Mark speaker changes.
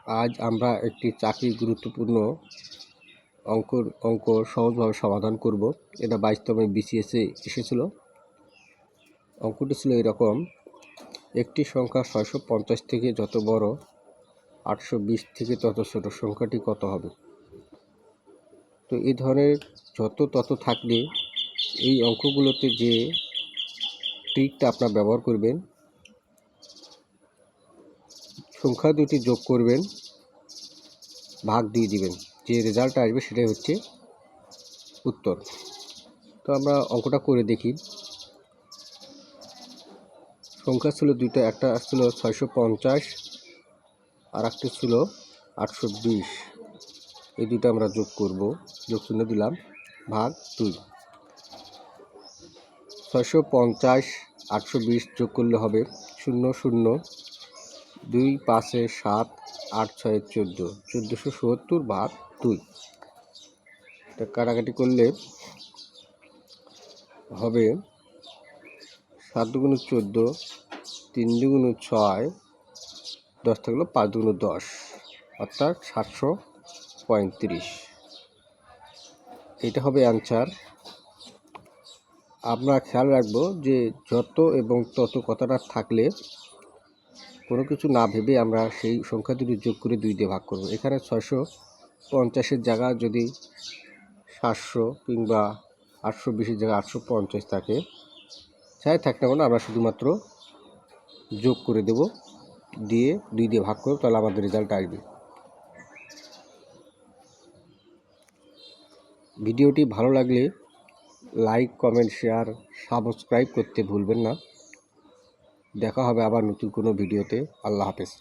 Speaker 1: আজ আমরা একটি চাকরি গুরুত্বপূর্ণ অঙ্ক সহজভাবে সমাধান করব। এটা 22তম বিসিএসে এসেছিল। অঙ্কটি ছিল এরকম: একটি সংখ্যা 650 থেকে যত বড়, 820 থেকে তত ছোট সংখ্যাটি কত হবে? তো এই ধরনের যত তত থাকলে এই অঙ্কগুলোতে যে ট্রিকটা আপনারা ব্যবহার করবেন, সংখ্যা দুটি যোগ করবেন, ভাগ দিয়ে দিবেন, যে রেজাল্ট আসবে সেটাই হচ্ছে উত্তর। তো আমরা অঙ্কটা করে দেখি। সংখ্যা ছিল দুইটা, একটা ছিল 650 আর একটা ছিল 820। এই দুটো আমরা যোগ করব, যোগ চিহ্ন দিলাম, ভাগ 2। 650 820 যোগ করলে হবে 0 0 2 5 7 8 6 14, 1470 ভাগ 2। এটা কাটাকাটি করলে হবে 7 দুগুণে 14, 3 দুগুণে 6, 10 থাকলো 5 দুগুণে 10, অর্থাৎ 735। এটা হবে অ্যান্সার। আমরা খেয়াল রাখবো যে যত এবং তত কথাটা থাকলে কোনো কিছু না ভেবে আমরা সেই সংখ্যা দুটি যোগ করে 2 দিয়ে ভাগ করব। এখানে 650-এর জায়গা যদি 700 কিংবা 820-এর জায়গায় 850 থাকে, যাই থাক না কেন আমরা শুধুমাত্র যোগ করে দেব, দিয়ে 2 দিয়ে ভাগ করব, তাহলে আমাদের রেজাল্ট আসবে। ভিডিওটি ভালো লাগলে লাইক, কমেন্ট, শেয়ার, সাবস্ক্রাইব করতে ভুলবেন না। দেখা হবে আবার নতুন কোনো ভিডিওতে। আল্লাহ হাফেজ।